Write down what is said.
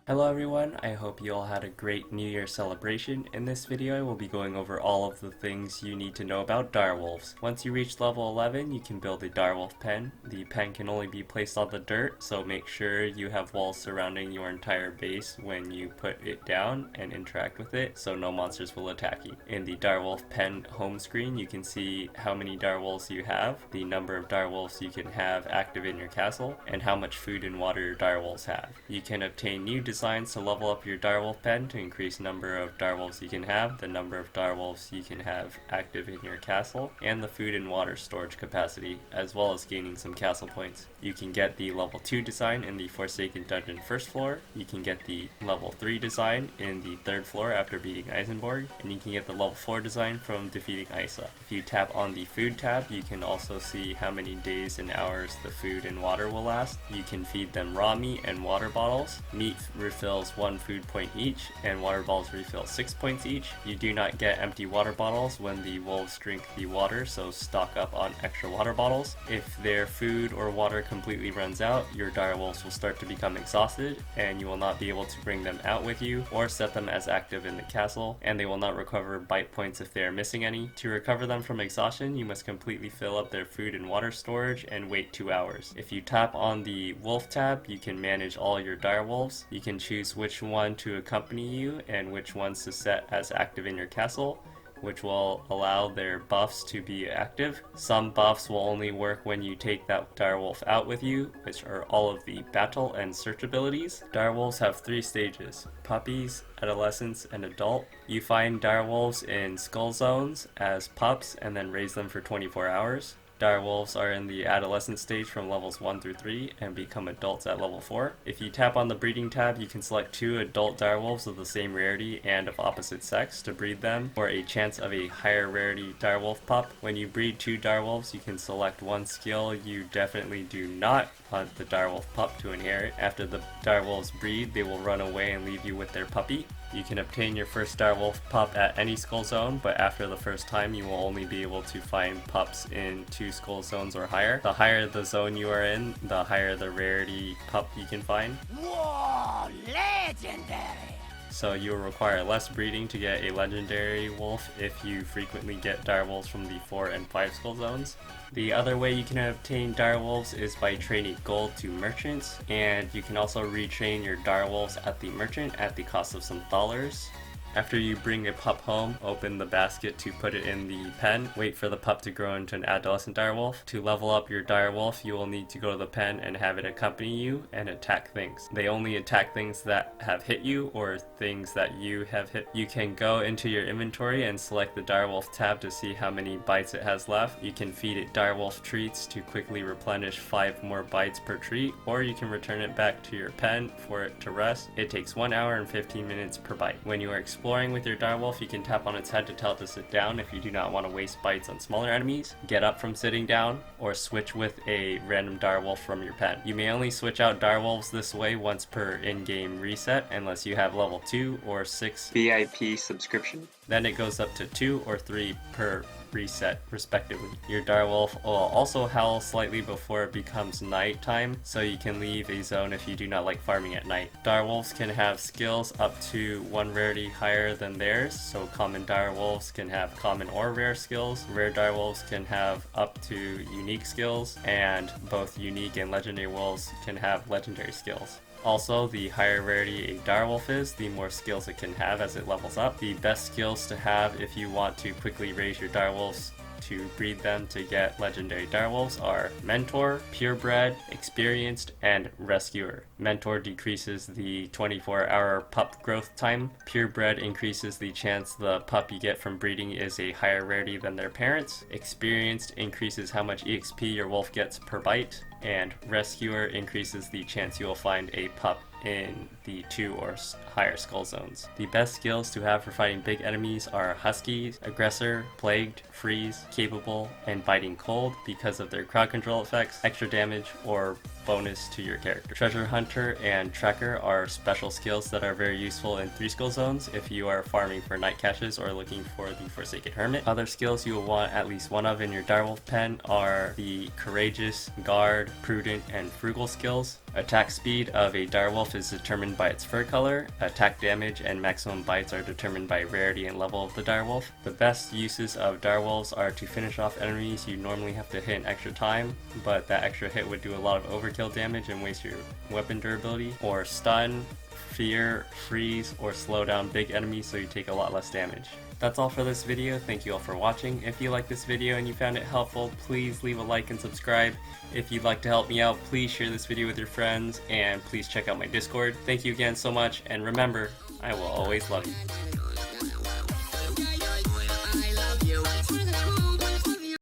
Hello everyone, I hope you all had a great New Year celebration. In this video I will be going over all of the things you need to know about direwolves. Once you reach level 11 you can build a direwolf pen. The pen can only be placed on the dirt, so make sure you have walls surrounding your entire base when you put it down and interact with it so no monsters will attack you. In the direwolf pen home screen you can see how many direwolves you have, the number of direwolves you can have active in your castle, and how much food and water your direwolves have. You can obtain new designs to level up your direwolf pen to increase number of direwolves you can have, the number of direwolves you can have active in your castle, and the food and water storage capacity, as well as gaining some castle points. You can get the level 2 design in the Forsaken Dungeon first floor, you can get the level 3 design in the third floor after beating Eisenborg, and you can get the level 4 design from defeating Isa. If you tap on the food tab, you can also see how many days and hours the food and water will last. You can feed them raw meat and water bottles. Meat refills 1 food point each, and water bottles refill 6 points each. You do not get empty water bottles when the wolves drink the water, so stock up on extra water bottles. If their food or water completely runs out, your direwolves will start to become exhausted, and you will not be able to bring them out with you or set them as active in the castle, and they will not recover bite points if they are missing any. To recover them from exhaustion, you must completely fill up their food and water storage and wait 2 hours. If you tap on the wolf tab, you can manage all your direwolves. You can choose which one to accompany you and which ones to set as active in your castle, which will allow their buffs to be active. Some buffs will only work when you take that direwolf out with you, which are all of the battle and search abilities. Direwolves have 3 stages: puppies, adolescents, and adult. You find direwolves in skull zones as pups and then raise them for 24 hours. Direwolves are in the adolescent stage from levels 1 through 3 and become adults at level 4. If you tap on the breeding tab, you can select 2 adult direwolves of the same rarity and of opposite sex to breed them for a chance of a higher rarity direwolf pup. When you breed 2 direwolves, you can select 1 skill you definitely do not want the direwolf pup to inherit. After the direwolves breed, they will run away and leave you with their puppy. You can obtain your first direwolf pup at any skull zone, but after the first time you will only be able to find pups in 2 skull zones or higher. The higher the zone you are in, the higher the rarity pup you can find. Whoa, legendary! So you will require less breeding to get a legendary wolf if you frequently get direwolves from the 4 and 5 skull zones. The other way you can obtain direwolves is by trading gold to merchants, and you can also retrain your direwolves at the merchant at the cost of some dollars. After you bring a pup home, open the basket to put it in the pen. Wait for the pup to grow into an adolescent direwolf. To level up your direwolf, you will need to go to the pen and have it accompany you and attack things. They only attack things that have hit you or things that you have hit. You can go into your inventory and select the direwolf tab to see how many bites it has left. You can feed it direwolf treats to quickly replenish 5 more bites per treat, or you can return it back to your pen for it to rest. It takes 1 hour and 15 minutes per bite. When you are exploring with your direwolf, you can tap on its head to tell it to sit down if you do not want to waste bites on smaller enemies, get up from sitting down, or switch with a random direwolf from your pen. You may only switch out direwolves this way once per in-game reset unless you have level 2 or 6 VIP subscription. Then it goes up to 2 or 3 per reset respectively. Your direwolf will also howl slightly before it becomes nighttime, so you can leave a zone if you do not like farming at night. Direwolves can have skills up to 1 rarity higher than theirs, so common direwolves can have common or rare skills. Rare direwolves can have up to unique skills, and both unique and legendary wolves can have legendary skills. Also, the higher rarity a direwolf is, the more skills it can have as it levels up. The best skills to have if you want to quickly raise your direwolves to breed them to get legendary direwolves are Mentor, Purebred, Experienced, and Rescuer. Mentor decreases the 24-hour pup growth time. Purebred increases the chance the pup you get from breeding is a higher rarity than their parents. Experienced increases how much EXP your wolf gets per bite. And Rescuer increases the chance you will find a pup in the 2 or higher skull zones. The best skills to have for fighting big enemies are Huskies, Aggressor, Plagued, Freeze, Capable, and Biting Cold because of their crowd control effects, extra damage, or bonus to your character. Treasure Hunter and Tracker are special skills that are very useful in 3-skill zones if you are farming for night caches or looking for the Forsaken Hermit. Other skills you will want at least one of in your Direwolf Pen are the Courageous, Guard, Prudent, and Frugal skills. Attack speed of a direwolf is determined by its fur color. Attack damage and maximum bites are determined by rarity and level of the direwolf. The best uses of direwolves are to finish off enemies you normally have to hit in extra time, but that extra hit would do a lot of overkill damage and waste your weapon durability, or stun, fear, freeze, or slow down big enemies so you take a lot less damage. That's all for this video. Thank you all for watching. If you liked this video and you found it helpful, please leave a like and subscribe. If you'd like to help me out, please share this video with your friends, and please check out my Discord. Thank you again so much, and remember, I will always love you.